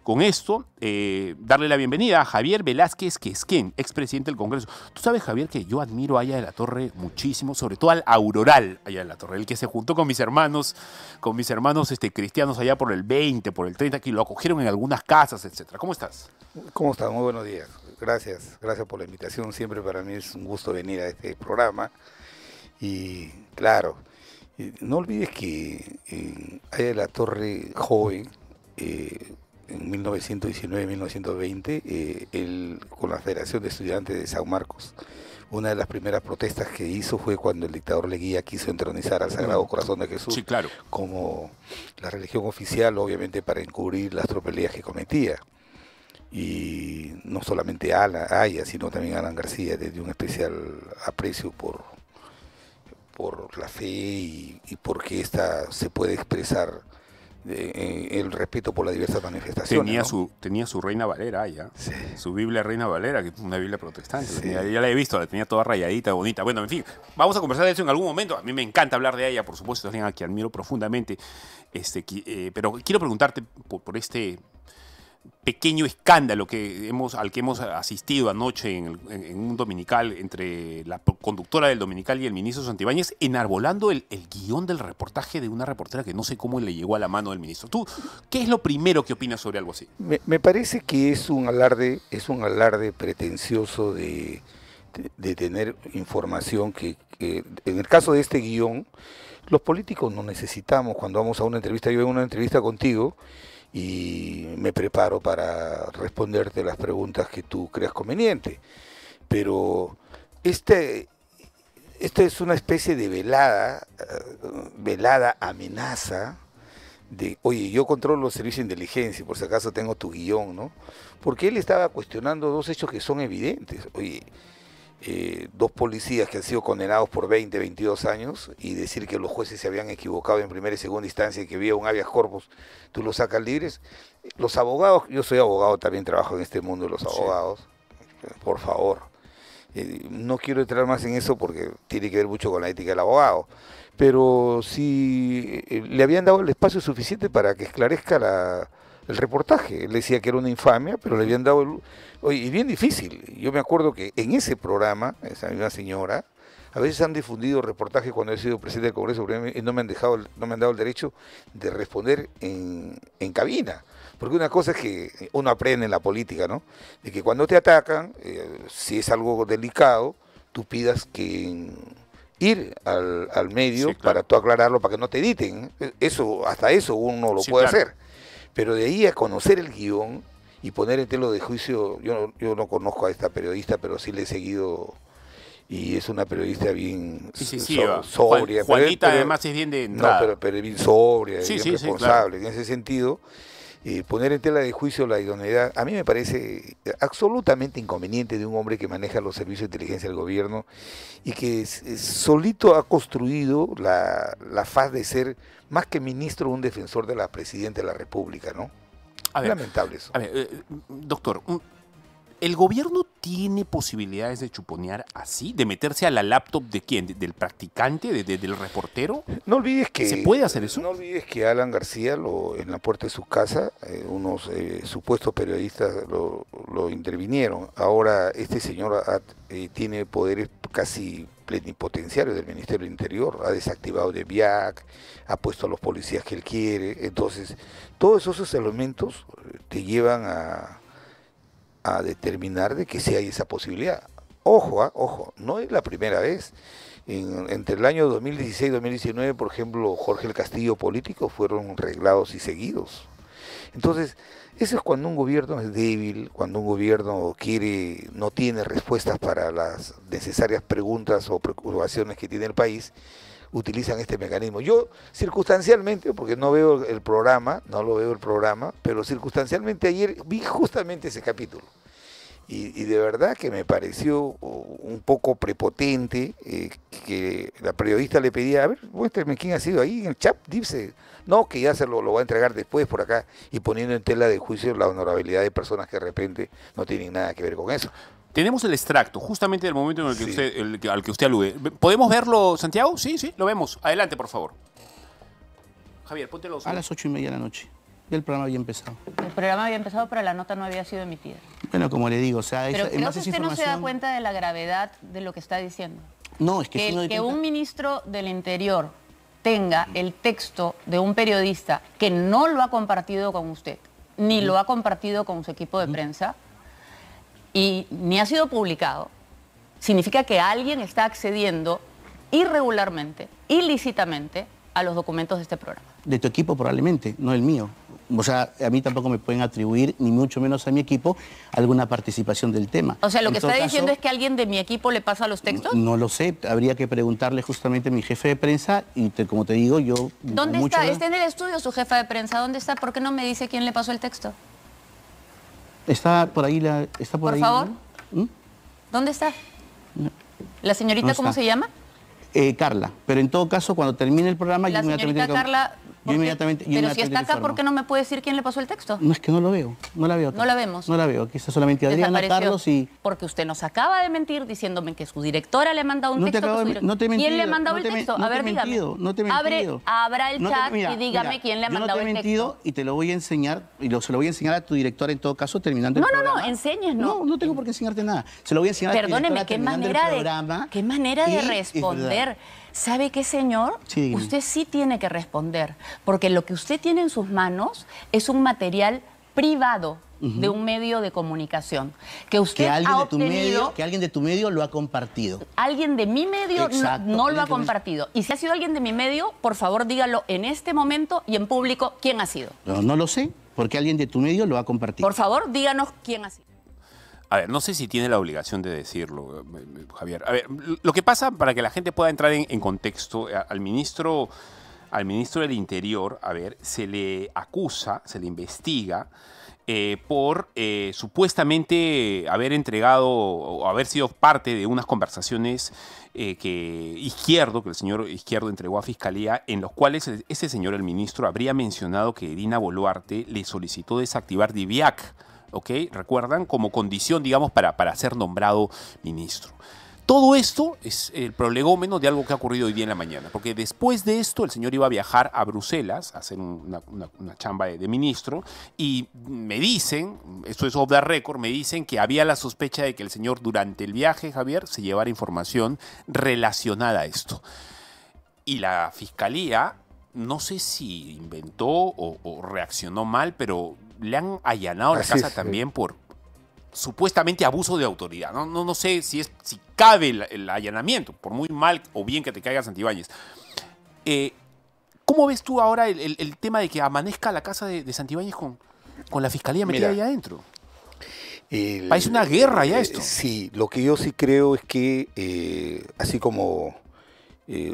con esto, darle la bienvenida a Javier Velázquez Quesquén, expresidente del Congreso. Tú sabes, Javier, que yo admiro a Haya de la Torre muchísimo, sobre todo al Auroral Haya de la Torre, el que se juntó con mis hermanos cristianos allá por el 20, por el 30, que lo acogieron en algunas casas, etcétera. ¿Cómo estás? ¿Cómo estás? Muy buenos días. Gracias por la invitación. Siempre para mí es un gusto venir a este programa. Y claro, no olvides que Haya de la Torre joven, en 1919-1920, él con la Federación de Estudiantes de San Marcos, una de las primeras protestas que hizo fue cuando el dictador Leguía quiso entronizar al Sagrado Corazón de Jesús, sí, claro, como la religión oficial, obviamente para encubrir las tropelías que cometía. Y no solamente Haya, sino también Alan García, desde un especial aprecio por la fe y porque ésta se puede expresar, el respeto por las diversas manifestaciones. Tenía su Reina Valera allá, sí, su Biblia Reina Valera, que es una Biblia protestante. Sí. Ya la he visto, la tenía toda rayadita, bonita. Bueno, en fin, vamos a conversar de eso en algún momento. A mí me encanta hablar de ella, por supuesto, es alguien a quien admiro profundamente. Pero quiero preguntarte por este pequeño escándalo al que hemos asistido anoche en un dominical entre la conductora del dominical y el ministro Santibáñez, enarbolando el guión del reportaje de una reportera que no sé cómo le llegó a la mano del ministro. ¿Tú qué es lo primero que opinas sobre algo así? Me parece que es un alarde pretencioso de tener información que en el caso de este guión, los políticos no necesitamos. Cuando vamos a una entrevista, yo hago una entrevista contigo y me preparo para responderte las preguntas que tú creas conveniente. Pero esta es una especie de velada amenaza de, oye, yo controlo los servicios de inteligencia, por si acaso tengo tu guión, ¿no? Porque él estaba cuestionando dos hechos que son evidentes. Oye, dos policías que han sido condenados por 20, 22 años y decir que los jueces se habían equivocado en primera y segunda instancia y que había un habeas corpus, tú los sacas libres. Los abogados, yo soy abogado, también trabajo en este mundo de los abogados, sí. Por favor, no quiero entrar más en eso porque tiene que ver mucho con la ética del abogado, pero si le habían dado el espacio suficiente para que esclarezca el reportaje. Él decía que era una infamia, pero le habían dado oye, y bien difícil. Yo me acuerdo que en ese programa, esa misma señora, a veces han difundido reportajes cuando he sido presidente del Congreso y no me han dado el derecho de responder en cabina. Porque una cosa es que uno aprende en la política, ¿no? De que cuando te atacan, si es algo delicado, tú pidas que ir al medio, sí, claro, para tú aclararlo, para que no te editen. Hasta eso uno lo puede hacer. Pero de ahí a conocer el guión y poner en tela de juicio, yo no conozco a esta periodista, pero sí le he seguido y es una periodista bien sobria. Juanita pero, además es bien de entrada. No, pero bien sobria, sí, bien sí, responsable. Sí, claro. En ese sentido, poner en tela de juicio la idoneidad, a mí me parece absolutamente inconveniente de un hombre que maneja los servicios de inteligencia del gobierno y que solito ha construido la faz de ser más que ministro, un defensor de la presidenta de la República, ¿no? Lamentable eso. A ver, doctor, ¿el gobierno tiene posibilidades de chuponear así? ¿De meterse a la laptop de quién? ¿Del practicante? ¿Del reportero? No olvides que... ¿Se puede hacer eso? No olvides que Alan García, en la puerta de su casa, unos supuestos periodistas lo intervinieron. Ahora este señor tiene poderes casi plenipotenciarios del Ministerio del Interior, ha desactivado de VIAC, ha puesto a los policías que él quiere. Entonces, todos esos elementos te llevan a determinar de que sí hay esa posibilidad. Ojo, no es la primera vez. Entre el año 2016 y 2019, por ejemplo, Jorge el Castillo político fueron reglados y seguidos. Entonces, eso es cuando un gobierno es débil, cuando un gobierno no tiene respuestas para las necesarias preguntas o preocupaciones que tiene el país, utilizan este mecanismo. Yo circunstancialmente, porque no veo el programa, pero circunstancialmente ayer vi justamente ese capítulo. Y de verdad que me pareció un poco prepotente que la periodista le pedía, a ver, muéstrame quién ha sido ahí en el chat, dice, no, que ya se lo va a entregar después por acá, y poniendo en tela de juicio la honorabilidad de personas que de repente no tienen nada que ver con eso. Tenemos el extracto, justamente del momento en el que al que usted alude. ¿Podemos verlo, Santiago? Sí, lo vemos. Adelante, por favor. Javier, póntelo. A las 8:30 de la noche. Ya el programa había empezado. El programa había empezado, pero la nota no había sido emitida. Bueno, como le digo, o sea... Pero esa, creo que esa usted no se da información... cuenta de la gravedad de lo que está diciendo. No, es que sí no Que un ministro del Interior tenga el texto de un periodista que no lo ha compartido con usted, ni lo ha compartido con su equipo de prensa, y ni ha sido publicado, significa que alguien está accediendo irregularmente, ilícitamente, a los documentos de este programa. De tu equipo probablemente, no el mío. O sea, a mí tampoco me pueden atribuir, ni mucho menos a mi equipo, alguna participación del tema. O sea, lo que está diciendo es que alguien de mi equipo le pasa los textos. No lo sé, habría que preguntarle justamente a mi jefe de prensa y como te digo, yo... ¿Dónde está? Está en el estudio su jefa de prensa. ¿Dónde está? ¿Por qué no me dice quién le pasó el texto? Está por ahí por favor. ¿Mm? ¿Dónde está? ¿La señorita cómo se llama? Carla, pero en todo caso, cuando termine el programa... La señorita Carla... Pero si está acá, ¿por qué no me puede decir quién le pasó el texto? No, es que no lo veo, no la veo acá. No la vemos. No la veo, aquí está solamente Adriana, Carlos y... Porque usted nos acaba de mentir diciéndome que su directora le ha mandado un texto. No te he mentido. ¿Quién le ha mandado el texto? A ver, dígame. No te he mentido. Abra el chat y dígame quién le ha mandado el texto. No te he mentido y te lo voy a enseñar, se lo voy a enseñar a tu directora en todo caso, terminando el programa. No, enséñenos. No tengo por qué enseñarte nada. Se lo voy a enseñar a tu directora terminando el programa. Qué manera de responder. ¿Sabe qué, señor? Sí, usted sí tiene que responder, porque lo que usted tiene en sus manos es un material privado de un medio de comunicación que usted ha obtenido... Que alguien de tu medio lo ha compartido. Alguien de mi medio no lo ha compartido. Y si ha sido alguien de mi medio, por favor dígalo en este momento y en público quién ha sido. No lo sé, porque alguien de tu medio lo ha compartido. Por favor, díganos quién ha sido. A ver, no sé si tiene la obligación de decirlo, Javier. A ver, lo que pasa, para que la gente pueda entrar en contexto, al ministro del Interior, a ver, se le acusa, se le investiga por supuestamente haber entregado o haber sido parte de unas conversaciones que el señor Izquierdo entregó a Fiscalía, en los cuales ese señor, el ministro, habría mencionado que Dina Boluarte le solicitó desactivar DIVIAC. ¿Ok? ¿Recuerdan? Como condición, digamos, para ser nombrado ministro. Todo esto es el prolegómeno de algo que ha ocurrido hoy día en la mañana, porque después de esto el señor iba a viajar a Bruselas a hacer una chamba de ministro y me dicen, esto es off the record, me dicen que había la sospecha de que el señor durante el viaje, Javier, se llevara información relacionada a esto. Y la Fiscalía, no sé si inventó o reaccionó mal, pero le han allanado la casa también por supuestamente abuso de autoridad. No sé si cabe el allanamiento, por muy mal o bien que te caiga Santibáñez. ¿Cómo ves tú ahora el tema de que amanezca la casa de Santibáñez con la Fiscalía metida ahí adentro? Parece una guerra ya esto. Sí, lo que yo sí creo es que, así como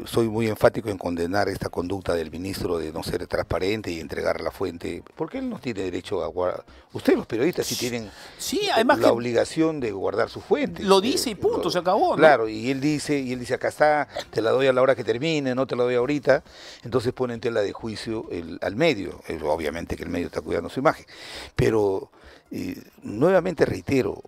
soy muy enfático en condenar esta conducta del ministro de no ser transparente y entregar la fuente, porque él no tiene derecho a guardar. Ustedes los periodistas sí tienen además la obligación de guardar su fuente. Lo dice y punto, se acabó, ¿no? Claro, y él dice, acá está, te la doy a la hora que termine, no te la doy ahorita, entonces pone en tela de juicio al medio. Obviamente que el medio está cuidando su imagen. Pero, nuevamente reitero,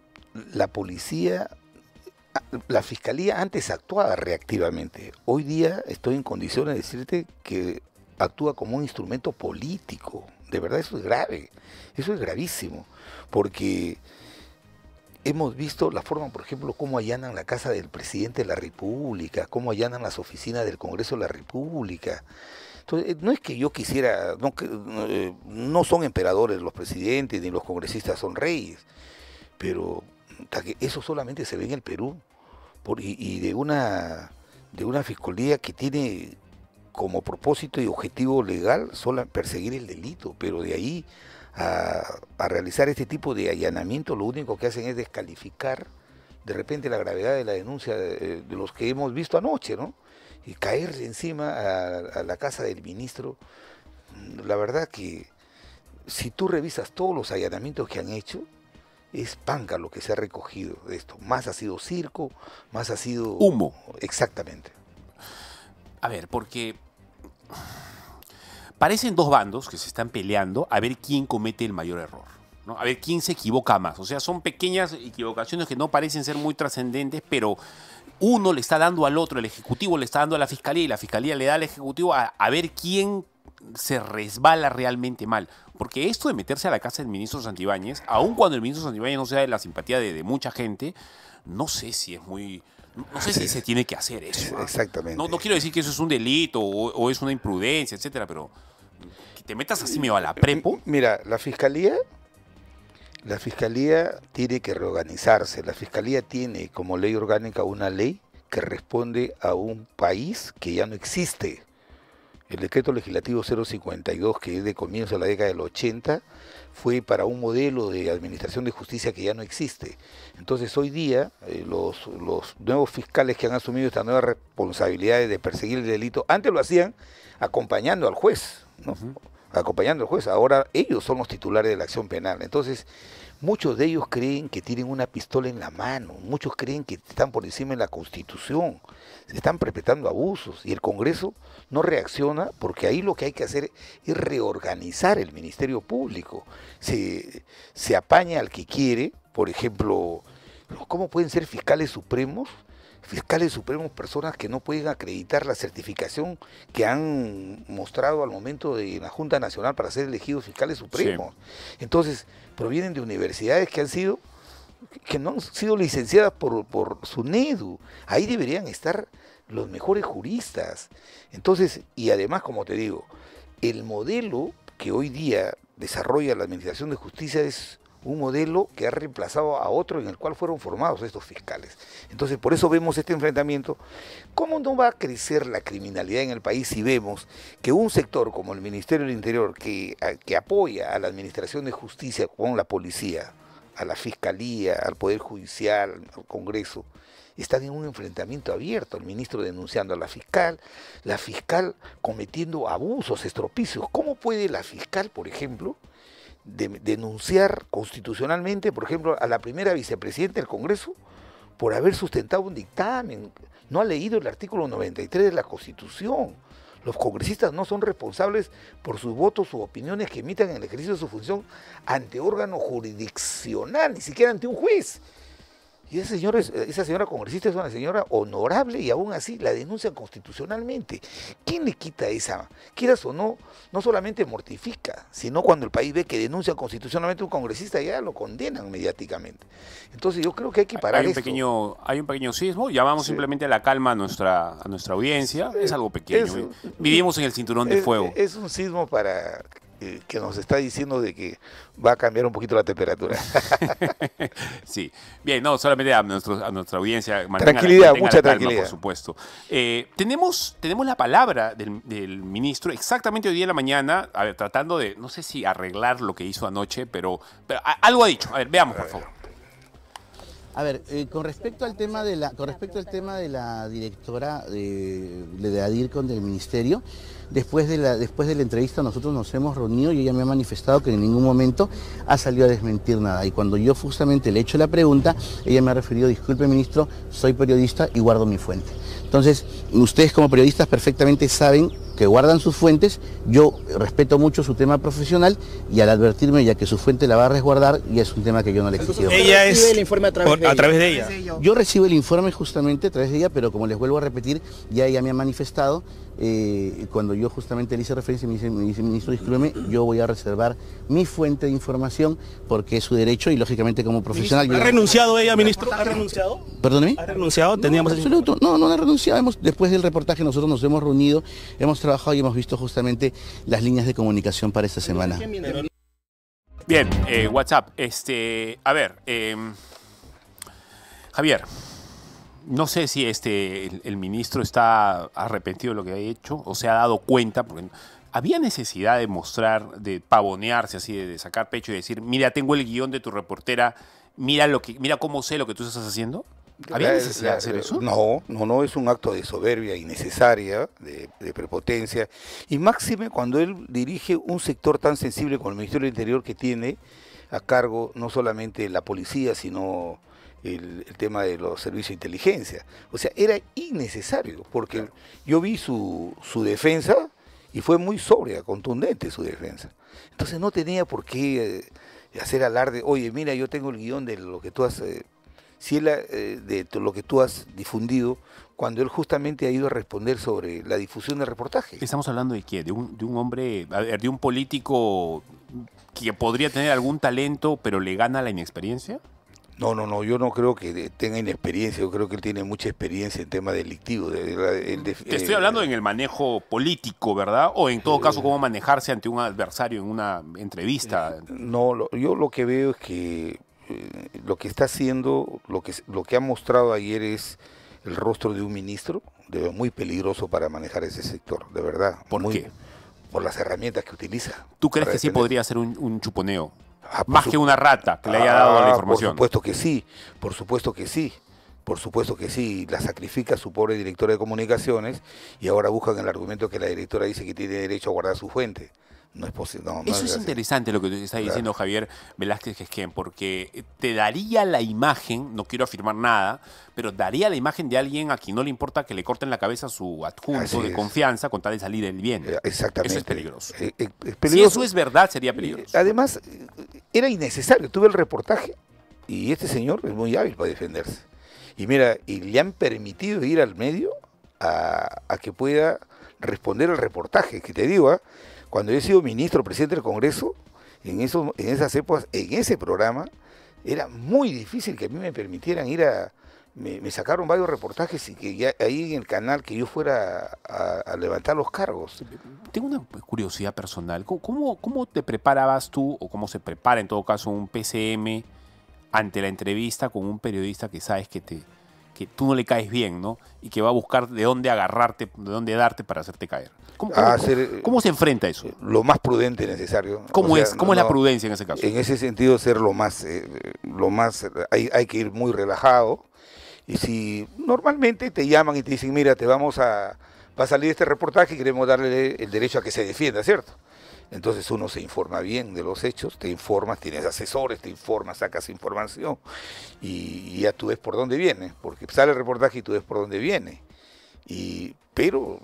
la Fiscalía antes actuaba reactivamente. Hoy día estoy en condiciones de decirte que actúa como un instrumento político. De verdad, eso es grave. Eso es gravísimo. Porque hemos visto la forma, por ejemplo, cómo allanan la casa del presidente de la República, cómo allanan las oficinas del Congreso de la República. Entonces, no es que yo quisiera, no son emperadores los presidentes ni los congresistas son reyes, pero eso solamente se ve en el Perú y de una fiscalía que tiene como propósito y objetivo legal solo perseguir el delito, pero de ahí a realizar este tipo de allanamiento lo único que hacen es descalificar de repente la gravedad de la denuncia de los que hemos visto anoche, ¿no? Y caerle encima a la casa del ministro. La verdad que si tú revisas todos los allanamientos que han hecho, es panca lo que se ha recogido de esto. Más ha sido circo, más ha sido... humo. Exactamente. A ver, porque parecen dos bandos que se están peleando a ver quién comete el mayor error, ¿no? A ver quién se equivoca más. O sea, son pequeñas equivocaciones que no parecen ser muy trascendentes, pero uno le está dando al otro, el Ejecutivo le está dando a la Fiscalía y la Fiscalía le da al Ejecutivo a ver quién se resbala realmente mal. Porque esto de meterse a la casa del ministro Santibáñez, aun cuando el ministro Santibáñez no sea de la simpatía de mucha gente, no sé si es muy... No sé si se tiene que hacer eso. Exactamente. No quiero decir que eso es un delito o es una imprudencia, etcétera, pero que te metas así medio a la prepo. Mira, la fiscalía tiene que reorganizarse. La fiscalía tiene como ley orgánica una ley que responde a un país que ya no existe. El decreto legislativo 052, que es de comienzo de la década del 80, fue para un modelo de administración de justicia que ya no existe. Entonces hoy día los nuevos fiscales que han asumido estas nuevas responsabilidades de perseguir el delito, antes lo hacían acompañando al juez, ¿no? Acompañando al juez. Ahora ellos son los titulares de la acción penal. Entonces muchos de ellos creen que tienen una pistola en la mano, muchos creen que están por encima de la Constitución, se están perpetrando abusos y el Congreso no reacciona porque ahí lo que hay que hacer es reorganizar el Ministerio Público. Se apaña al que quiere, por ejemplo, ¿cómo pueden ser fiscales supremos? Fiscales supremos, personas que no pueden acreditar la certificación que han mostrado al momento de la Junta Nacional para ser elegidos fiscales supremos. Sí. Entonces, provienen de universidades que no han sido licenciadas por SUNEDU. Ahí deberían estar los mejores juristas. Entonces, y además, como te digo, el modelo que hoy día desarrolla la Administración de Justicia es un modelo que ha reemplazado a otro en el cual fueron formados estos fiscales. Entonces, por eso vemos este enfrentamiento. ¿Cómo no va a crecer la criminalidad en el país si vemos que un sector como el Ministerio del Interior, que apoya a la Administración de Justicia con la policía, a la Fiscalía, al Poder Judicial, al Congreso, están en un enfrentamiento abierto, el ministro denunciando a la fiscal cometiendo abusos, estropicios? ¿Cómo puede la fiscal, por ejemplo, denunciar constitucionalmente, por ejemplo, a la primera vicepresidenta del Congreso por haber sustentado un dictamen? No ha leído el artículo 93 de la Constitución. Los congresistas no son responsables por sus votos u opiniones que emitan en el ejercicio de su función ante órgano jurisdiccional, ni siquiera ante un juez. Y esa señora congresista es una señora honorable y aún así la denuncian constitucionalmente. ¿Quién le quita esa? Quieras o no, no solamente mortifica, sino cuando el país ve que denuncian constitucionalmente a un congresista ya lo condenan mediáticamente. Entonces yo creo que hay que parar esto. Hay un pequeño sismo, llamamos simplemente a la calma a nuestra audiencia, es algo pequeño. Vivimos en el cinturón de fuego. Es un sismo para... que nos está diciendo de que va a cambiar un poquito la temperatura. Sí, bien, no, solamente a nuestra audiencia. Tranquilidad, mucha calma, tranquilidad. Por supuesto. Tenemos la palabra del ministro exactamente hoy día en la mañana, a ver, tratando de, no sé si arreglar lo que hizo anoche, pero algo ha dicho. A ver, veamos, por favor. A ver, con respecto al tema de la directora de ADIRCON del ministerio, después de la entrevista nosotros nos hemos reunido y ella me ha manifestado que en ningún momento ha salido a desmentir nada. Y cuando yo justamente le he hecho la pregunta, ella me ha referido: disculpe ministro, soy periodista y guardo mi fuente. Entonces, ustedes como periodistas perfectamente saben que guardan sus fuentes. Yo respeto mucho su tema profesional y al advertirme ya que su fuente la va a resguardar, ya es un tema que yo no le he exigido. Ella recibe el informe a través de ella. Yo recibo el informe justamente a través de ella, pero como les vuelvo a repetir, ya ella me ha manifestado, cuando yo justamente le hice referencia, me dice ministro, discúlpeme, yo voy a reservar mi fuente de información porque es su derecho y lógicamente como profesional... ¿Ha renunciado ella, ministro? ¿Ha renunciado? ¿Perdóneme? ¿Ha renunciado? No, absoluto, no ha renunciado. Después del reportaje nosotros nos hemos reunido, hemos trabajado y hemos visto justamente las líneas de comunicación para esta semana. Bien, WhatsApp. A ver, Javier, no sé si el ministro está arrepentido de lo que ha hecho o se ha dado cuenta, porque había necesidad de mostrar, de pavonearse así, de sacar pecho y decir: mira, tengo el guión de tu reportera, mira cómo sé lo que tú estás haciendo. ¿Había necesidad de hacer eso? No, es un acto de soberbia innecesaria, de prepotencia, y máxime cuando él dirige un sector tan sensible como el Ministerio del Interior, que tiene a cargo no solamente la policía, sino el tema de los servicios de inteligencia. O sea, era innecesario, porque yo vi su defensa y fue muy sobria, contundente su defensa. Entonces no tenía por qué hacer alarde: oye, mira, yo tengo el guión de lo que tú has si él, de lo que tú has difundido, cuando él justamente ha ido a responder sobre la difusión del reportaje. ¿Estamos hablando de qué? ¿De un hombre, a ver, de un político que podría tener algún talento, pero le gana la inexperiencia? No, yo no creo que tenga inexperiencia, yo creo que él tiene mucha experiencia en temas delictivos. Te estoy hablando en el manejo político, ¿verdad? O en todo caso, cómo manejarse ante un adversario en una entrevista. No, yo lo que veo es que lo que está haciendo, lo que ha mostrado ayer es el rostro de un ministro muy peligroso para manejar ese sector, de verdad. ¿Por qué? Por las herramientas que utiliza. ¿Tú crees que sí podría ser un chuponeo? Ah, más que una rata que le haya dado la información. Por supuesto que sí, por supuesto que sí. Por supuesto que sí, la sacrifica su pobre directora de comunicaciones y ahora buscan el argumento que la directora dice que tiene derecho a guardar su fuente. No es posible. No, eso es interesante lo que te está diciendo Javier Velázquez Quesquén, porque te daría la imagen, no quiero afirmar nada, pero daría la imagen de alguien a quien no le importa que le corten la cabeza a su adjunto de confianza con tal de salir del bien. Exactamente. Eso es peligroso. Es peligroso. Si eso es verdad, sería peligroso. Además, era innecesario. Tuve el reportaje y este señor es muy hábil para defenderse. Y mira, y le han permitido ir al medio a que pueda responder el reportaje, que te digo, cuando yo he sido ministro, presidente del Congreso, en esas épocas, en ese programa, era muy difícil que a mí me permitieran ir me sacaron varios reportajes y que ya ahí en el canal que yo fuera a levantar los cargos. Tengo una curiosidad personal. ¿Cómo te preparabas tú, o cómo se prepara en todo caso un PCM ante la entrevista con un periodista que sabes que tú no le caes bien, ¿no? Y que va a buscar de dónde agarrarte, de dónde darte para hacerte caer? ¿Cómo se enfrenta eso? Lo más prudente necesario. ¿Cómo es la prudencia en ese caso? En ese sentido, ser hay que ir muy relajado. Y si normalmente te llaman y te dicen, mira, va a salir este reportaje y queremos darle el derecho a que se defienda, ¿cierto? Entonces uno se informa bien de los hechos, te informas, tienes asesores, te informas, sacas información y ya tú ves por dónde viene, porque sale el reportaje y tú ves por dónde viene. Pero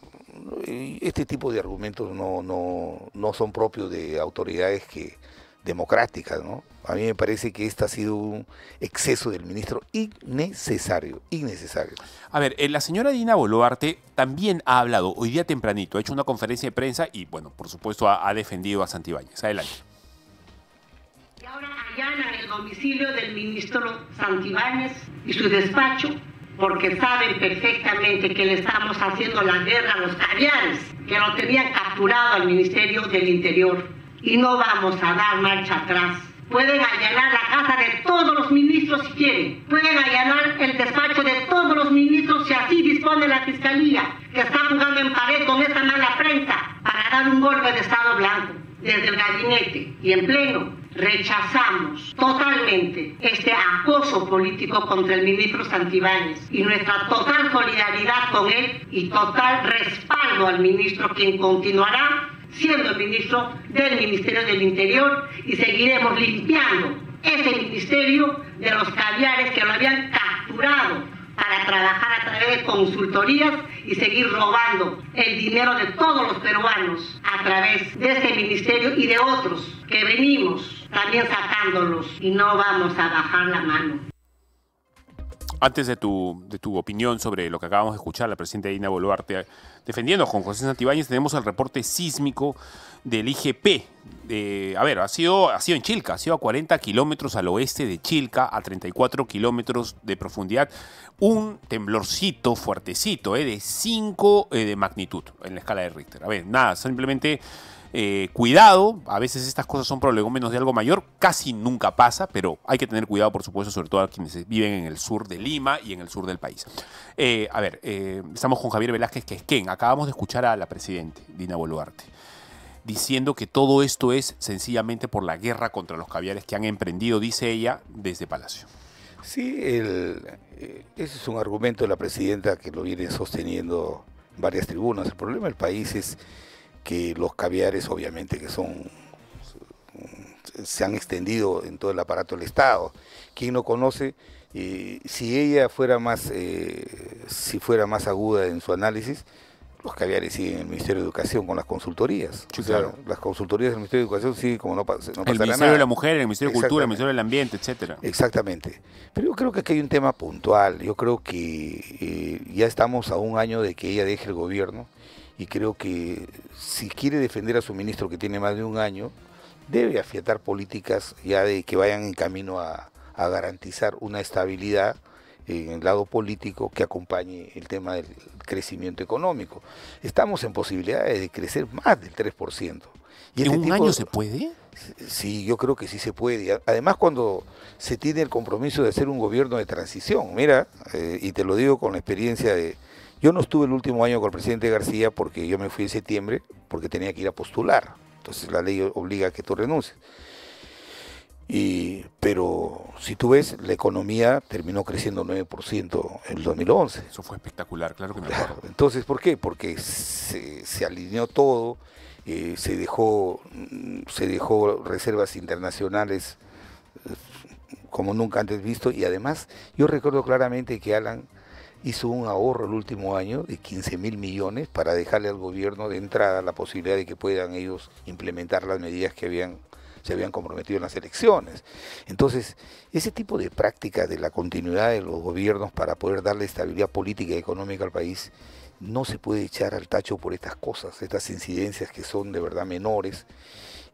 este tipo de argumentos no son propios de autoridades democráticas, ¿no? A mí me parece que este ha sido un exceso del ministro innecesario. A ver, la señora Dina Boluarte también ha hablado hoy día tempranito, ha hecho una conferencia de prensa y, bueno, por supuesto ha defendido a Santibáñez. Adelante. Y ahora allanan el domicilio del ministro Santibáñez y su despacho porque saben perfectamente que le estamos haciendo la guerra a los caviares, que lo tenían capturado al Ministerio del Interior. Y no vamos a dar marcha atrás. Pueden allanar la casa de todos los ministros si quieren. Pueden allanar el despacho de todos los ministros si así dispone la Fiscalía, que está jugando en pared con esta mala prensa para dar un golpe de Estado blanco. Desde el gabinete y en pleno rechazamos totalmente este acoso político contra el ministro Santibáñez y nuestra total solidaridad con él y total respaldo al ministro, quien continuará siendo el ministro del Ministerio del Interior y seguiremos limpiando ese ministerio de los caviares que lo habían capturado para trabajar a través de consultorías y seguir robando el dinero de todos los peruanos a través de este ministerio y de otros que venimos también sacándolos y no vamos a bajar la mano. Antes de tu opinión sobre lo que acabamos de escuchar, la presidenta Dina Boluarte defendiendo a Juan José Santibáñez, tenemos el reporte sísmico del IGP. Ha sido en Chilca, ha sido a 40 kilómetros al oeste de Chilca, a 34 kilómetros de profundidad. Un temblorcito fuertecito, de 5 de magnitud en la escala de Richter. A ver, nada, simplemente cuidado, a veces estas cosas son prolegómenos de algo mayor, casi nunca pasa, pero hay que tener cuidado, por supuesto, sobre todo a quienes viven en el sur de Lima y en el sur del país. Estamos con Javier Velázquez Quesquén. Acabamos de escuchar a la presidenta, Dina Boluarte, diciendo que todo esto es sencillamente por la guerra contra los caviares que han emprendido, dice ella, desde Palacio. Sí, ese es un argumento de la presidenta que lo viene sosteniendo en varias tribunas. El problema del país es que los caviares, obviamente, se han extendido en todo el aparato del Estado. Quien no conoce, si ella fuera más aguda en su análisis, Los caviares siguen en el Ministerio de Educación con las consultorías. Sí, O sea, claro. Las consultorías del Ministerio de Educación siguen como no pasa El nada. Ministerio de la Mujer, el Ministerio de Cultura, el Exactamente. Ministerio del Ambiente, etcétera. Exactamente. Pero yo creo que aquí hay un tema puntual. Yo creo que ya estamos a un año de que ella deje el gobierno y creo que si quiere defender a su ministro que tiene más de un año, debe afiatar políticas ya de que vayan en camino a garantizar una estabilidad en el lado político que acompañe el tema del crecimiento económico. Estamos en posibilidades de crecer más del 3%. Y ¿En este un tipo- año se puede? Sí, yo creo que sí se puede. Además, cuando se tiene el compromiso de hacer un gobierno de transición, mira, y te lo digo con la experiencia de... Yo no estuve el último año con el presidente García porque yo me fui en septiembre porque tenía que ir a postular. Entonces la ley obliga a que tú renuncies. Pero si tú ves, la economía terminó creciendo 9% en el 2011. Eso fue espectacular, claro que me Claro, acuerdo. entonces, ¿por qué? Porque se alineó todo, se dejó reservas internacionales como nunca antes visto, y además yo recuerdo claramente que Alan hizo un ahorro el último año de 15.000 millones para dejarle al gobierno de entrada la posibilidad de que puedan ellos implementar las medidas que se habían comprometido en las elecciones. Entonces, ese tipo de prácticas de la continuidad de los gobiernos para poder darle estabilidad política y económica al país, no se puede echar al tacho por estas cosas, estas incidencias que son de verdad menores,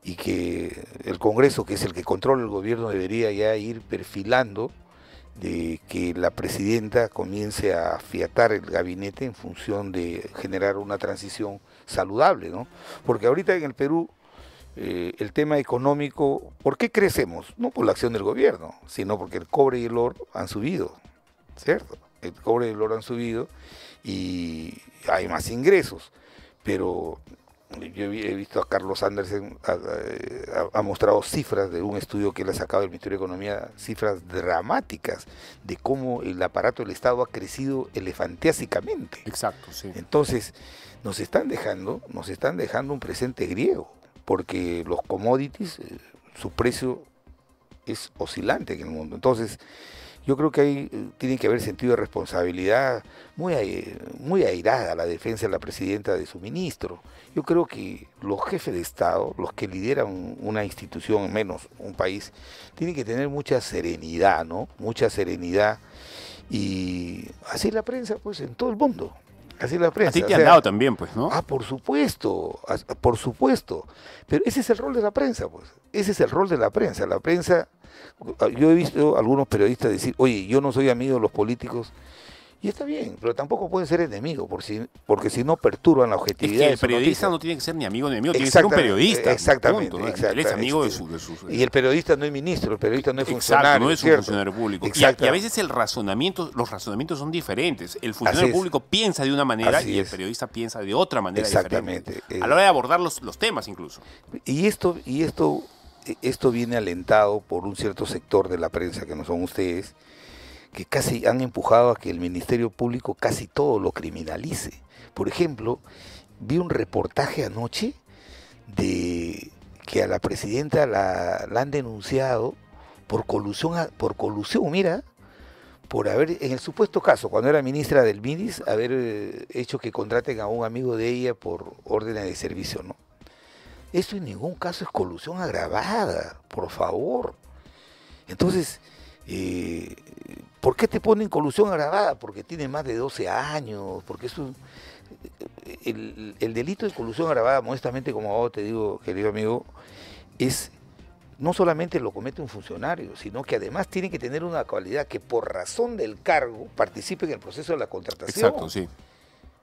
y que el Congreso, que es el que controla el gobierno, debería ya ir perfilando de que la presidenta comience a afiatar el gabinete en función de generar una transición saludable, ¿no? Porque ahorita en el Perú, el tema económico, ¿por qué crecemos? No por la acción del gobierno, sino porque el cobre y el oro han subido, ¿cierto? El cobre y el oro han subido y hay más ingresos, pero yo he visto a Carlos Andersen, ha mostrado cifras de un estudio que él ha sacado del Ministerio de Economía, cifras dramáticas de cómo el aparato del Estado ha crecido elefantiásicamente. Exacto, sí. Entonces, nos están dejando un presente griego, porque los commodities, su precio es oscilante en el mundo. Entonces, yo creo que ahí tiene que haber sentido de responsabilidad muy airada la defensa de la presidenta de su ministro. Yo creo que los jefes de Estado, los que lideran una institución, menos un país, tienen que tener mucha serenidad, ¿no? Mucha serenidad. Y así la prensa, pues, en todo el mundo. Así la prensa. A ti te O han sea, dado también, pues, ¿no? por supuesto, por supuesto. Pero ese es el rol de la prensa, pues. Ese es el rol de la prensa. La prensa, yo he visto a algunos periodistas decir, oye, yo no soy amigo de los políticos. Y está bien, pero tampoco pueden ser enemigos, porque si no perturban la Es objetividad que de el su periodista noticia. no tiene que ser ni amigo ni enemigo, tiene que ser un Exactamente, periodista. exactamente, punto, ¿no? Él es exactamente. amigo de sus... Y el periodista no es ministro, el periodista no es Exacto, funcionario. no es un ¿cierto? funcionario público. Y Exacto. a veces los razonamientos son diferentes. El Así funcionario es. público piensa de una manera Así y el es. periodista piensa de otra manera Exactamente. diferente. A la hora de abordar los temas incluso. Y esto viene alentado por un cierto sector de la prensa, que no son ustedes, que casi han empujado a que el Ministerio Público casi todo lo criminalice. Por ejemplo, vi un reportaje anoche de que a la presidenta la han denunciado por colusión, mira, por haber, en el supuesto caso, cuando era ministra del MIDIS, haber hecho que contraten a un amigo de ella por órdenes de servicio, ¿no? Esto en ningún caso es colusión agravada, por favor. Entonces, ¿por qué te ponen colusión agravada? Porque tiene más de 12 años, porque eso, el delito de colusión agravada, modestamente, como ahora te digo, querido amigo, es no solamente lo comete un funcionario, sino que además tiene que tener una cualidad que por razón del cargo participe en el proceso de la contratación. Exacto, sí.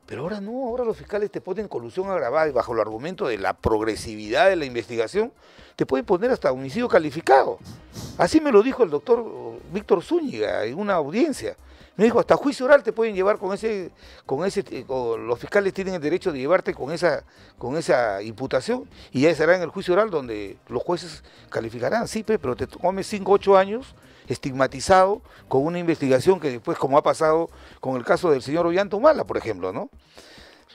Pero ahora no, ahora los fiscales te ponen colusión agravada y bajo el argumento de la progresividad de la investigación, te pueden poner hasta homicidio calificado. Así me lo dijo el doctor Víctor Zúñiga en una audiencia. Me dijo, hasta juicio oral te pueden llevar los fiscales tienen el derecho de llevarte con esa imputación, y ya será en el juicio oral donde los jueces calificarán. Sí, pero te comes 5 o 8 años estigmatizado con una investigación que después, como ha pasado con el caso del señor Ollantumala, por ejemplo, ¿no?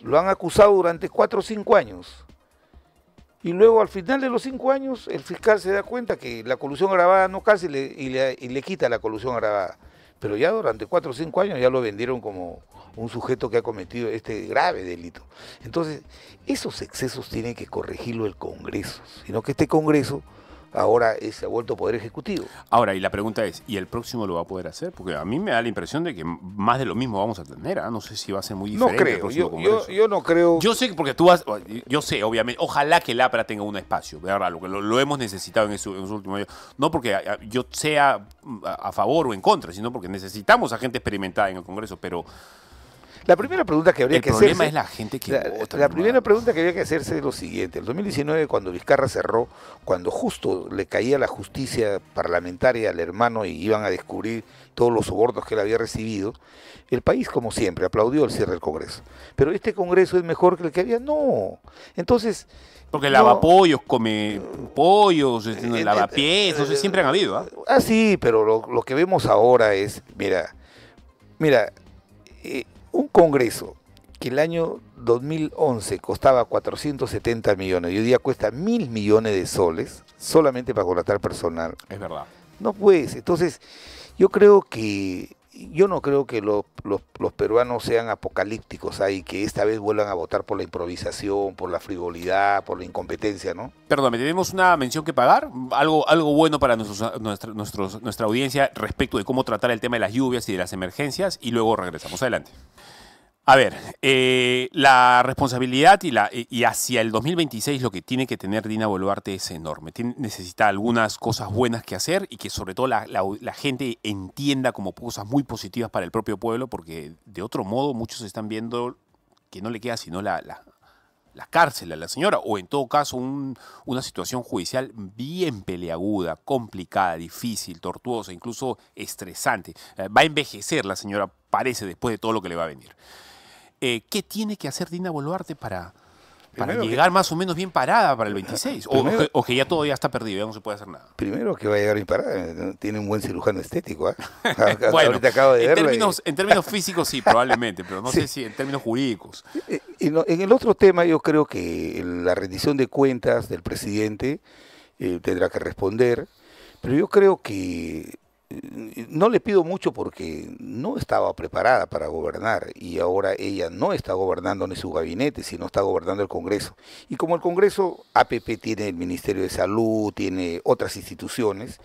Lo han acusado durante 4 o 5 años. Y luego, al final de los 5 años, el fiscal se da cuenta que la colusión agravada no calza y le quita la colusión agravada. pero ya durante 4 o 5 años ya lo vendieron como un sujeto que ha cometido este grave delito. Entonces, esos excesos tiene que corregirlo el Congreso, sino que este Congreso ahora se ha vuelto Poder Ejecutivo. Ahora, y la pregunta es, ¿y el próximo lo va a poder hacer? Porque a mí me da la impresión de que más de lo mismo vamos a tener, ¿ah? No sé si va a ser muy No diferente. creo, yo no creo. Yo sé, porque yo sé, obviamente, ojalá que el APRA tenga un espacio, ¿verdad? Lo hemos necesitado en su último año. No porque yo sea a favor o en contra, sino porque necesitamos a gente experimentada en el Congreso, pero... La primera pregunta que habría que hacerse... El problema es la gente que vota. La primera pregunta que habría que hacerse es lo siguiente. En 2019, cuando Vizcarra cerró, cuando justo le caía la justicia parlamentaria al hermano y iban a descubrir todos los sobornos que él había recibido, el país, como siempre, aplaudió el cierre del Congreso. Pero este Congreso es mejor que el que había. No. Entonces... Porque lava pollos, come pollos, lava pies, eso siempre han habido, ¿ah? Ah, sí, pero lo que vemos ahora es, mira, un Congreso que el año 2011 costaba 470 millones y hoy día cuesta 1.000 millones de soles solamente para contratar personal. Es verdad. No pues, entonces yo no creo que los peruanos sean apocalípticos ahí, que esta vez vuelvan a votar por la improvisación, por la frivolidad, por la incompetencia, ¿no? Perdón, tenemos una mención que pagar, algo bueno para nuestra audiencia respecto de cómo tratar el tema de las lluvias y de las emergencias, y luego regresamos. Adelante. A ver, la responsabilidad y hacia el 2026 lo que tiene que tener Dina Boluarte es enorme. Necesita algunas cosas buenas que hacer y que sobre todo la gente entienda como cosas muy positivas para el propio pueblo, porque de otro modo muchos están viendo que no le queda sino la cárcel a la señora, o en todo caso una situación judicial bien peleaguda, complicada, difícil, tortuosa, incluso estresante. Va a envejecer la señora, parece, después de todo lo que le va a venir. ¿Qué tiene que hacer Dina Boluarte para llegar más o menos bien parada para el 26? O que ya todo ya está perdido, ya no se puede hacer nada. Primero que va a llegar bien parada, tiene un buen cirujano estético, ¿eh? Bueno, ahorita acabo de verlo en términos físicos sí, probablemente, pero no sé si en términos jurídicos. En el otro tema yo creo que la rendición de cuentas del presidente tendrá que responder, pero yo creo que no le pido mucho porque no estaba preparada para gobernar y ahora ella no está gobernando ni su gabinete, sino está gobernando el Congreso. Y como el Congreso, APP tiene el Ministerio de Salud, tiene otras instituciones,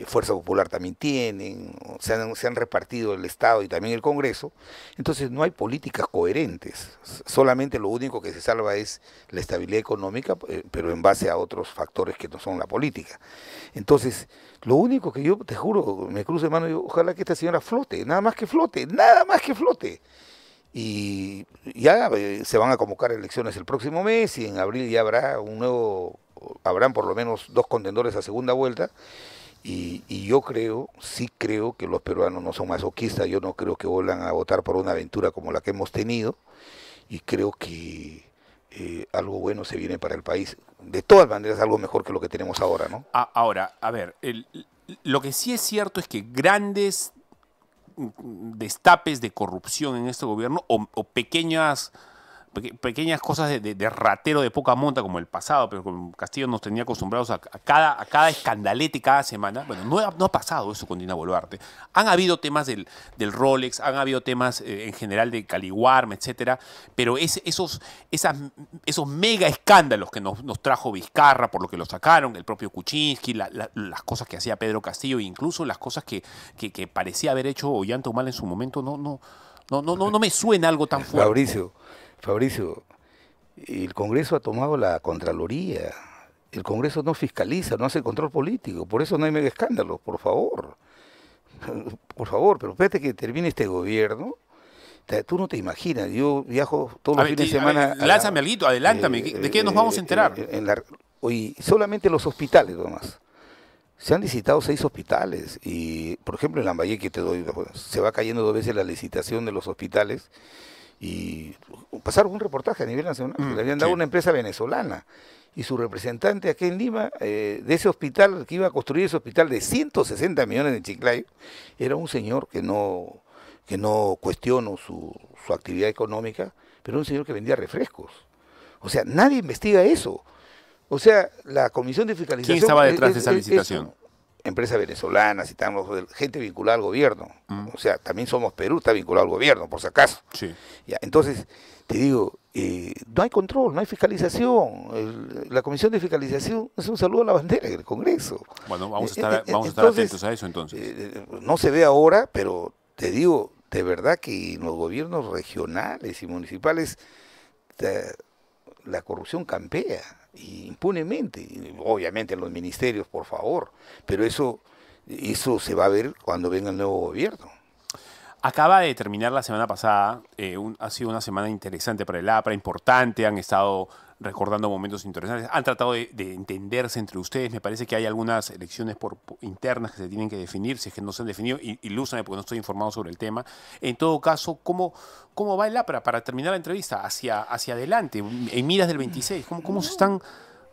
Fuerza Popular también tienen, se han repartido el Estado y también el Congreso, entonces no hay políticas coherentes, solamente lo único que se salva es la estabilidad económica, pero en base a otros factores que no son la política. Entonces, lo único que yo, te juro, me cruzo de mano y digo, ojalá que esta señora flote, nada más que flote, nada más que flote. Y ya se van a convocar elecciones el próximo mes y en abril ya habrán por lo menos 2 contendores a segunda vuelta. Y yo sí creo que los peruanos no son masoquistas, yo no creo que vuelvan a votar por una aventura como la que hemos tenido, y creo que algo bueno se viene para el país. De todas maneras, algo mejor que lo que tenemos ahora, ¿no? Ahora, a ver, lo que sí es cierto es que grandes destapes de corrupción en este gobierno o pequeñas cosas de ratero de poca monta como el pasado, pero con Castillo nos tenía acostumbrados a cada escandalete cada semana. Bueno, no ha pasado eso con Dina Boluarte. Han habido temas del Rolex, han habido temas en general de Caliwarma, etcétera, pero esos mega escándalos que nos trajo Vizcarra, por lo que lo sacaron, el propio Kuczynski, las cosas que hacía Pedro Castillo, incluso las cosas que parecía haber hecho Ollanta Humala en su momento, no me suena algo tan fuerte. Fabricio, el Congreso ha tomado la Contraloría. El Congreso no fiscaliza, no hace control político. Por eso no hay mega escándalos, por favor. Por favor, pero espérate que termine este gobierno. Tú no te imaginas, yo viajo todos los fines de semana. Lánzame algo, adelántame. ¿De qué nos vamos a enterar? Oye, solamente los hospitales nomás. Se han licitado 6 hospitales y, por ejemplo, en Lambayeque se va cayendo 2 veces la licitación de los hospitales. Y pasaron un reportaje a nivel nacional, le habían dado una empresa venezolana y su representante aquí en Lima, de ese hospital, que iba a construir ese hospital de 160 millones de Chiclayo, era un señor que no cuestiono su actividad económica, pero un señor que vendía refrescos. O sea, nadie investiga eso. O sea, la Comisión de Fiscalización... ¿Quién estaba detrás de esa licitación? empresas venezolanas y estamos gente vinculada al gobierno. O sea, también Somos Perú, está vinculado al gobierno, por si acaso. Sí. Ya, entonces, te digo, no hay control, no hay fiscalización. La Comisión de Fiscalización es un saludo a la bandera del Congreso. Bueno, vamos a estar atentos a eso entonces. No se ve ahora, pero te digo, de verdad que en los gobiernos regionales y municipales la corrupción campea impunemente. Obviamente en los ministerios, por favor, pero eso se va a ver cuando venga el nuevo gobierno. Acaba de terminar la semana pasada, ha sido una semana interesante para el APRA, importante, han estado recordando momentos interesantes, han tratado de entenderse entre ustedes, me parece que hay algunas elecciones internas que se tienen que definir, si es que no se han definido, ilústrame porque no estoy informado sobre el tema. En todo caso, ¿cómo va el APRA para terminar la entrevista? Hacia adelante, en miras del 26, ¿cómo se están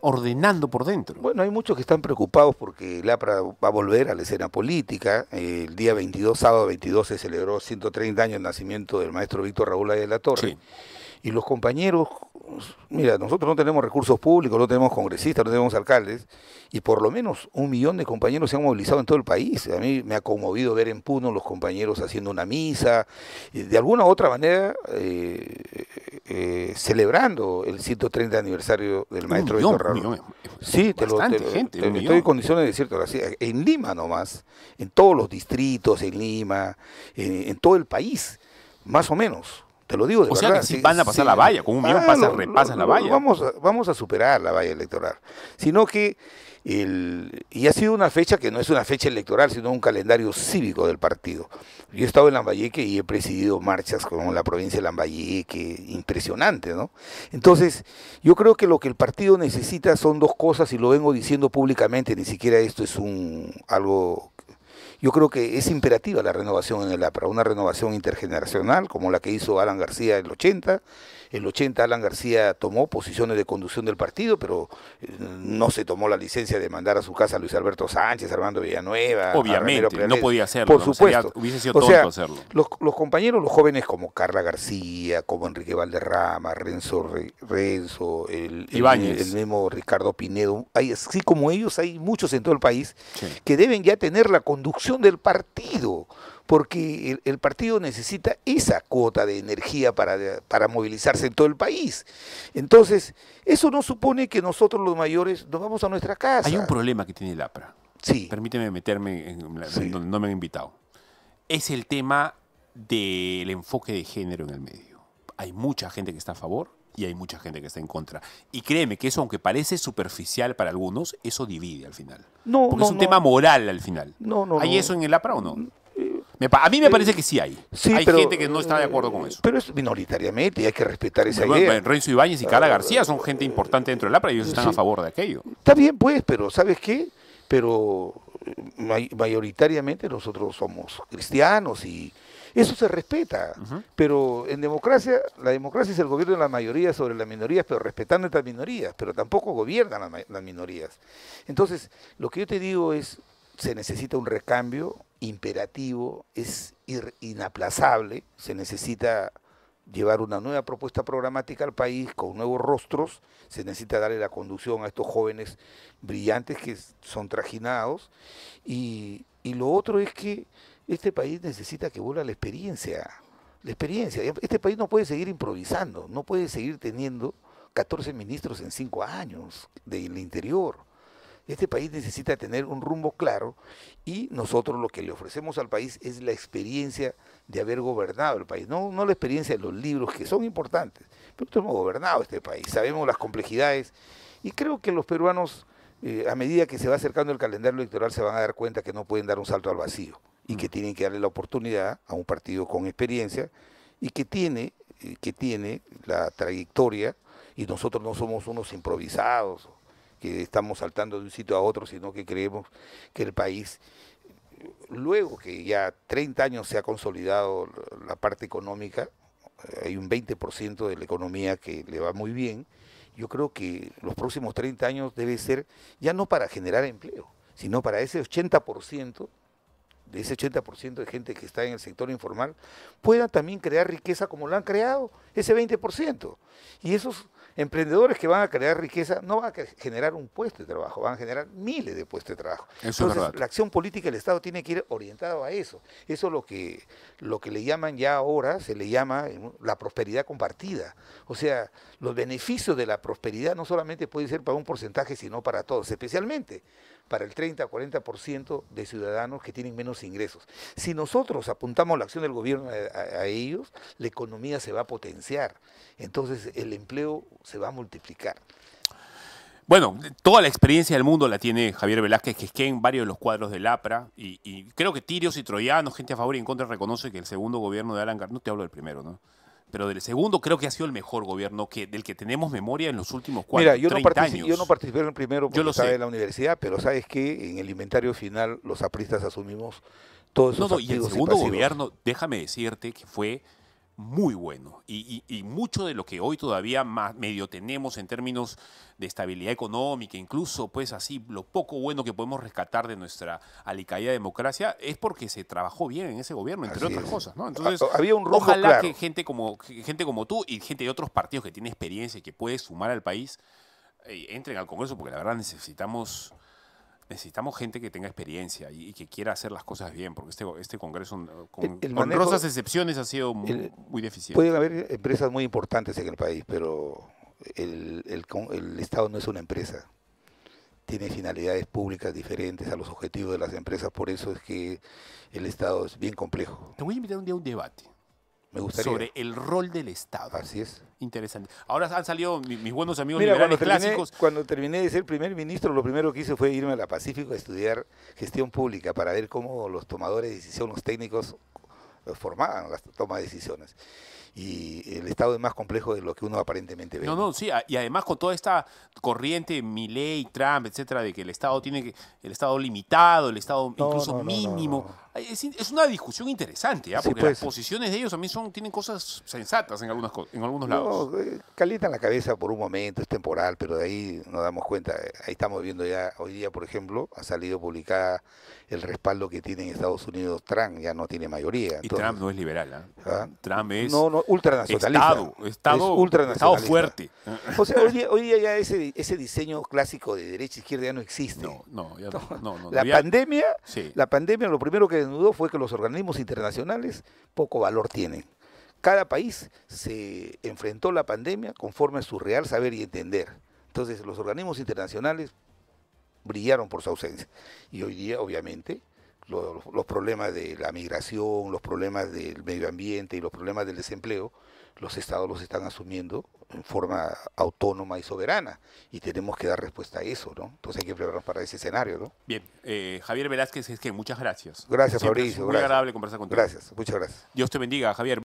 ordenando por dentro? Bueno, hay muchos que están preocupados porque el APRA va a volver a la escena política. El día 22, sábado 22, se celebró 130 años del nacimiento del maestro Víctor Raúl Aya de la Torre. Sí. Y los compañeros, mira, nosotros no tenemos recursos públicos, no tenemos congresistas, no tenemos alcaldes, y por lo menos 1 millón de compañeros se han movilizado en todo el país. A mí me ha conmovido ver en Puno los compañeros haciendo una misa, de alguna u otra manera celebrando el 130 aniversario del maestro Víctor Raúl. Sí, estoy en condiciones de decirte así. En Lima nomás, en todos los distritos, en Lima, en todo el país, más o menos. Te lo digo de verdad. O sea que sí van a pasar la valla, con 1 millón repasan la valla. Vamos a superar la valla electoral. Sino que, y ha sido una fecha que no es una fecha electoral, sino un calendario cívico del partido. Yo he estado en Lambayeque y he presidido marchas como en la provincia de Lambayeque, impresionante, ¿no? Entonces, yo creo que lo que el partido necesita son 2 cosas, y lo vengo diciendo públicamente, ni siquiera esto es algo... Yo creo que es imperativa la renovación en el APRA, una renovación intergeneracional como la que hizo Alan García en el 80. En el 80 Alan García tomó posiciones de conducción del partido, pero no se tomó la licencia de mandar a su casa a Luis Alberto Sánchez, Armando Villanueva. Obviamente, no podía hacerlo. Por supuesto. Hubiese sido tonto hacerlo. Los compañeros, los jóvenes como Carla García, como Enrique Valderrama, Renzo, el mismo Ricardo Pinedo, así como ellos, hay muchos en todo el país que deben ya tener la conducción del partido, porque el partido necesita esa cuota de energía para movilizarse en todo el país. Entonces, eso no supone que nosotros los mayores nos vamos a nuestra casa. Hay un problema que tiene el APRA. Sí. Permíteme meterme en donde no me han invitado. Es el tema del enfoque de género en el medio. Hay mucha gente que está a favor y hay mucha gente que está en contra. Y créeme que eso, aunque parece superficial para algunos, eso divide al final. Porque es un tema moral al final. ¿Hay eso en el APRA o no? A mí me parece que sí hay. Hay gente que no está de acuerdo con eso. Pero es minoritariamente y hay que respetar esa idea. Renzo Ibáñez y Carla García son gente importante dentro del APRA y ellos están a favor de aquello. Está bien, pues, pero ¿sabes qué? Pero mayoritariamente nosotros somos cristianos y eso se respeta. Pero en democracia, la democracia es el gobierno de la mayoría sobre las minorías, pero respetando estas minorías, pero tampoco gobiernan las minorías. Entonces, lo que yo te digo es, se necesita un recambio imperativo, es inaplazable, se necesita llevar una nueva propuesta programática al país con nuevos rostros, se necesita darle la conducción a estos jóvenes brillantes que son trajinados, y lo otro es que este país necesita que vuelva la experiencia. Este país no puede seguir improvisando, no puede seguir teniendo 14 ministros en 5 años del interior. Este país necesita tener un rumbo claro y nosotros lo que le ofrecemos al país es la experiencia de haber gobernado el país, no la experiencia de los libros que son importantes, pero nosotros hemos gobernado este país, sabemos las complejidades y creo que los peruanos a medida que se va acercando el calendario electoral se van a dar cuenta que no pueden dar un salto al vacío y que tienen que darle la oportunidad a un partido con experiencia y que tiene la trayectoria y nosotros no somos unos improvisados que estamos saltando de un sitio a otro, sino que creemos que el país, luego que ya 30 años se ha consolidado la parte económica, hay un 20% de la economía que le va muy bien, yo creo que los próximos 30 años debe ser ya no para generar empleo, sino para ese 80%, de ese 80% de gente que está en el sector informal, puedan también crear riqueza como lo han creado, ese 20%. Y Emprendedores que van a crear riqueza no van a generar un puesto de trabajo, van a generar miles de puestos de trabajo. Eso Entonces, es verdad. la acción política del Estado tiene que ir orientado a eso. Eso es lo que le llaman ya ahora, se le llama la prosperidad compartida. O sea, los beneficios de la prosperidad no solamente pueden ser para un porcentaje, sino para todos, especialmente para el 30-40% de ciudadanos que tienen menos ingresos. Si nosotros apuntamos la acción del gobierno a ellos, la economía se va a potenciar, entonces el empleo se va a multiplicar. Bueno, toda la experiencia del mundo la tiene Javier Velázquez, que es que en varios de los cuadros del APRA, y creo que tirios y troyanos, gente a favor y en contra, reconoce que el segundo gobierno de Alan García, no te hablo del primero, ¿no? Pero del segundo creo que ha sido el mejor gobierno del que tenemos memoria en los últimos 30 años. Yo no participé en el primero porque estaba sé. en la universidad, pero sabes que en el inventario final los apristas asumimos todos esos y el activos segundo pasivos. gobierno, déjame decirte que fue muy bueno y mucho de lo que hoy todavía medio tenemos en términos de estabilidad económica, incluso pues así lo poco bueno que podemos rescatar de nuestra alicaída democracia es porque se trabajó bien en ese gobierno, entre otras cosas, ¿no? Entonces, había un rumbo ojalá claro. que gente como tú y gente de otros partidos que tiene experiencia y que puede sumar al país entren al Congreso, porque la verdad necesitamos gente que tenga experiencia y que quiera hacer las cosas bien, porque este Congreso, con honrosas excepciones, ha sido muy deficiente. Pueden haber empresas muy importantes en el país, pero el Estado no es una empresa. Tiene finalidades públicas diferentes a los objetivos de las empresas, por eso es que el Estado es bien complejo. Te voy a invitar un día a un debate. Me gustaría. Sobre el rol del Estado. Así es. Interesante. Ahora han salido mis buenos amigos Mira, liberales clásicos. cuando terminé de ser primer ministro, lo primero que hice fue irme a la Pacífico a estudiar gestión pública para ver cómo los tomadores de decisión, los técnicos, formaban las tomas de decisiones. Y el Estado es más complejo de lo que uno aparentemente ve. Sí, y además con toda esta corriente Milei, Trump, etcétera, de que el Estado el Estado limitado, el Estado incluso mínimo. Es una discusión interesante, ¿eh? Porque las posiciones de ellos también tienen cosas sensatas en algunos lados. Calientan la cabeza por un momento, es temporal, pero de ahí nos damos cuenta. Ahí estamos viendo ya, hoy día, por ejemplo, ha salido publicada el respaldo que tiene en Estados Unidos Trump, ya no tiene mayoría. Y Trump no es liberal, ¿eh? ¿Ah? Trump es ultranacionalista. Estado fuerte. O sea, hoy día ya ese diseño clásico de derecha-izquierda ya no existe. No. La pandemia lo primero que desnudó fue que los organismos internacionales poco valor tienen. Cada país se enfrentó a la pandemia conforme a su real saber y entender. Entonces, los organismos internacionales brillaron por su ausencia. Y hoy día, obviamente, los problemas de la migración, los problemas del medio ambiente y los problemas del desempleo, los estados los están asumiendo en forma autónoma y soberana, y tenemos que dar respuesta a eso, ¿no? Entonces hay que prepararnos para ese escenario, ¿no? Bien, Javier Velázquez, muchas gracias. Gracias, Siempre Fabricio. Es muy agradable conversar contigo. Gracias, muchas gracias. Dios te bendiga, Javier.